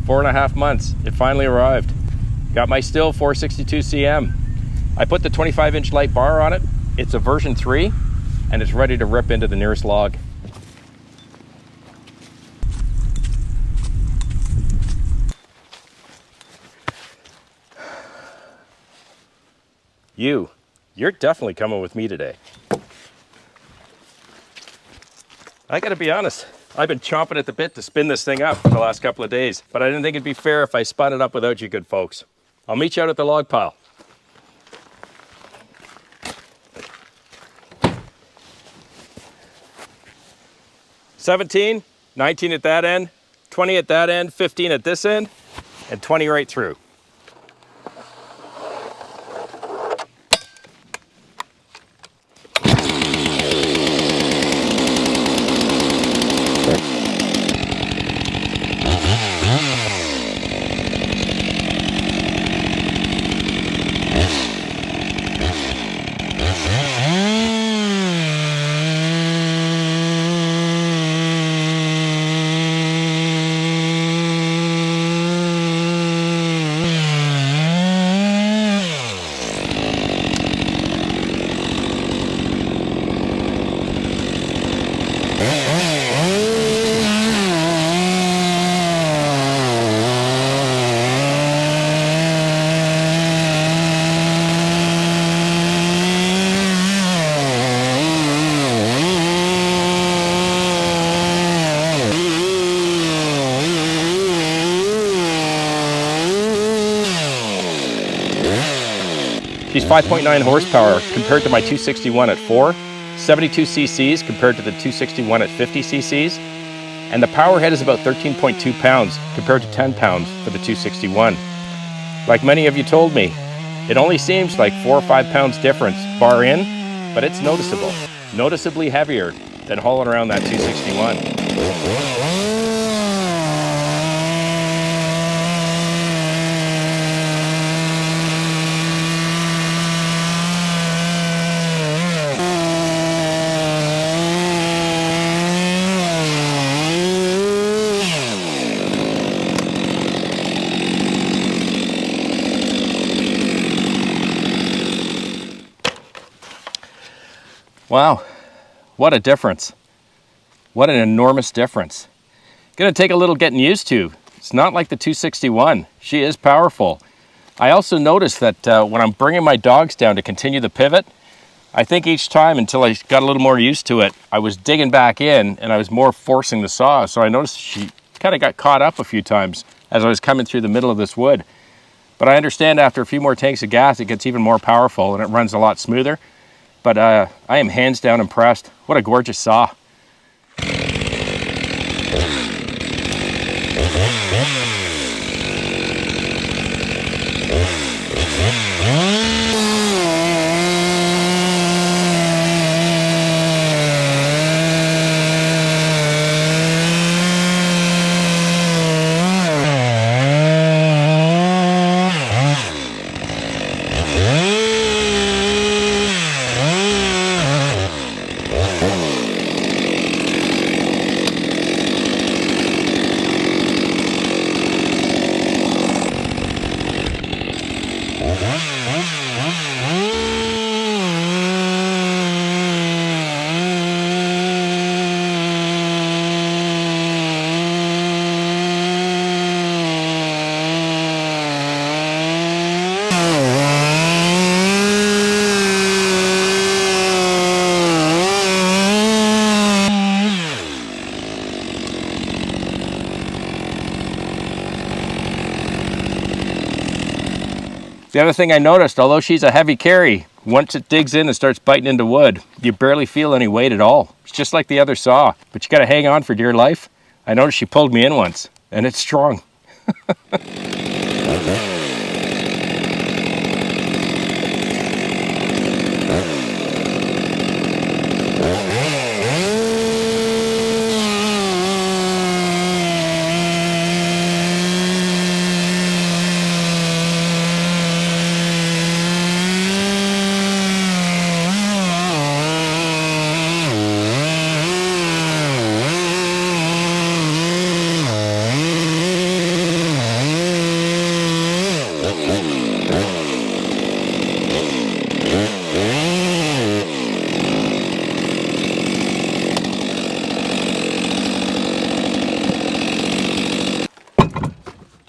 4.5 months. It finally arrived. Got my STIHL 462 cm. I put the 25-inch light bar on it. It's a version 3, and it's ready to rip into the nearest log. You're definitely coming with me today. I gotta be honest, I've been chomping at the bit to spin this thing up for the last couple of days, but I didn't think it'd be fair if I spun it up without you good folks. I'll meet you out at the log pile. $17, $19 at that end, $20 at that end, $15 at this end, and $20 right through. She's 5.9 horsepower compared to my 261 at 4, 72 cc's compared to the 261 at 50 cc's, and the power head is about 13.2 pounds compared to 10 pounds for the 261. Like many of you told me, it only seems like 4 or 5 pounds difference bar in, but it's noticeable, noticeably heavier than hauling around that 261. Wow, what a difference. What an enormous difference. Gonna take a little getting used to. It's not like the 261. She is powerful. I also noticed that when I'm bringing my dogs down to continue the pivot, I think each time until I got a little more used to it, I was digging back in and I was more forcing the saw. So I noticed she kind of got caught up a few times as I was coming through the middle of this wood. But I understand after a few more tanks of gas, it gets even more powerful and it runs a lot smoother. But I am hands down impressed. What a gorgeous saw. The other thing I noticed, although she's a heavy carry, once it digs in and starts biting into wood, you barely feel any weight at all. It's just like the other saw, but you gotta hang on for dear life. I noticed she pulled me in once, and it's strong.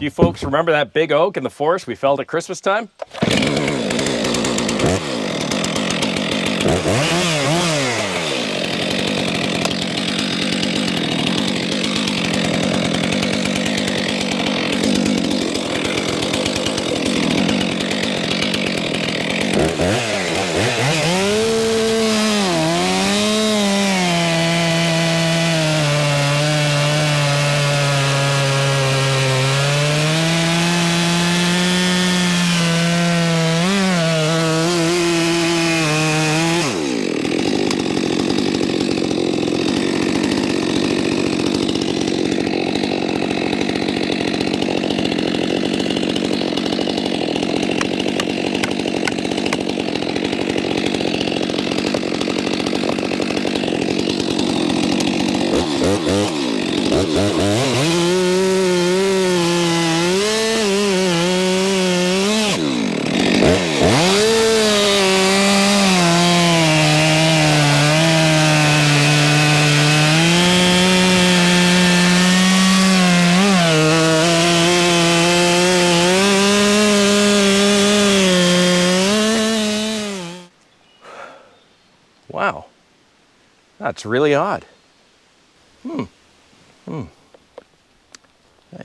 You folks remember that big oak in the forest we felled at Christmas time? Wow, that's really odd.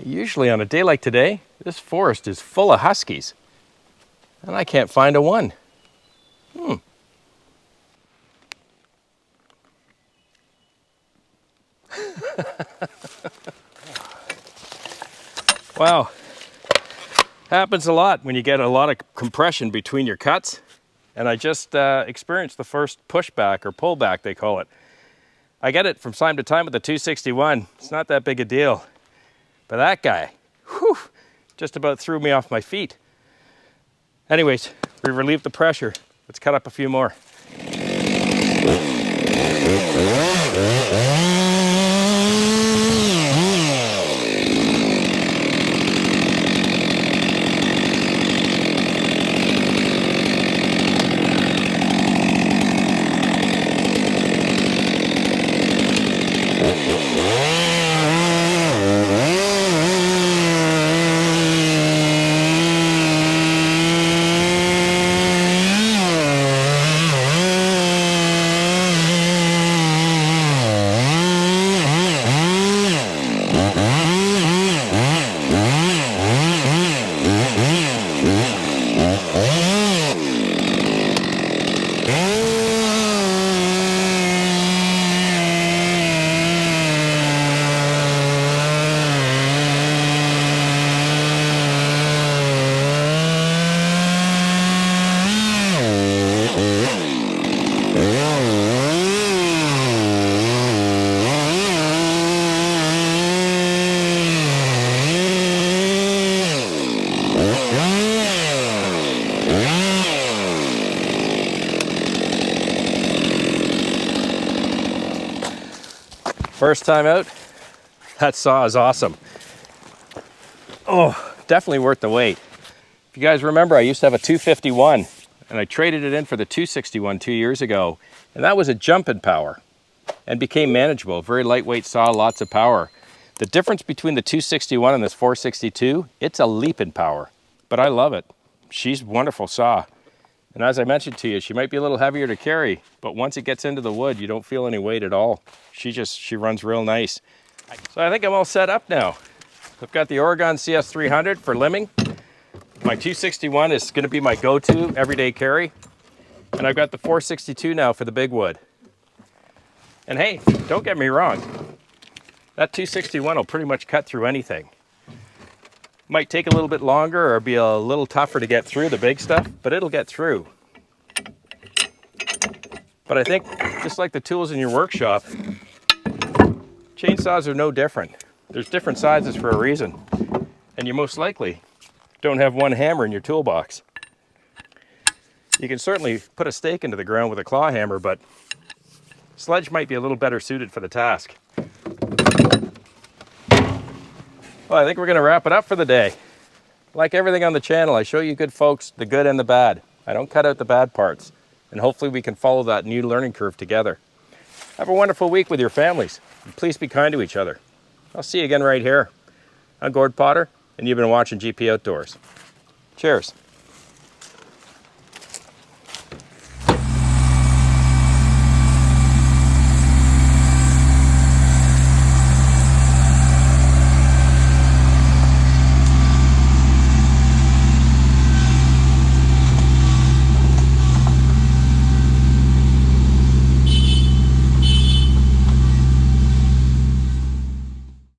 Usually on a day like today, this forest is full of huskies, and I can't find a one. Wow, happens a lot when you get a lot of compression between your cuts. And I just experienced the first pushback or pullback, they call it. I get it from time to time with the 261. It's not that big a deal. But that guy, whew, just about threw me off my feet. Anyways, we relieved the pressure. Let's cut up a few more. First time out, that saw is awesome. Oh, definitely worth the wait. If you guys remember, I used to have a 251 and I traded it in for the 261 2 years ago. And that was a jump in power and became manageable. Very lightweight saw, lots of power. The difference between the 261 and this 462, it's a leap in power, but I love it. She's a wonderful saw. And as I mentioned to you, she might be a little heavier to carry, but once it gets into the wood, you don't feel any weight at all. She runs real nice. So I think I'm all set up now. I've got the Oregon CS300 for limbing. My 261 is going to be my go-to everyday carry. And I've got the 462 now for the big wood. And hey, don't get me wrong. That 261 will pretty much cut through anything. Might take a little bit longer or be a little tougher to get through the big stuff, but it'll get through. But I think, just like the tools in your workshop, chainsaws are no different. There's different sizes for a reason. And you most likely don't have one hammer in your toolbox. You can certainly put a stake into the ground with a claw hammer, but sledge might be a little better suited for the task. Well, I think we're going to wrap it up for the day. Like everything on the channel, I show you good folks, the good and the bad. I don't cut out the bad parts. And hopefully we can follow that new learning curve together. Have a wonderful week with your families. And please be kind to each other. I'll see you again right here. I'm Gord Potter, and you've been watching GP Outdoors. Cheers.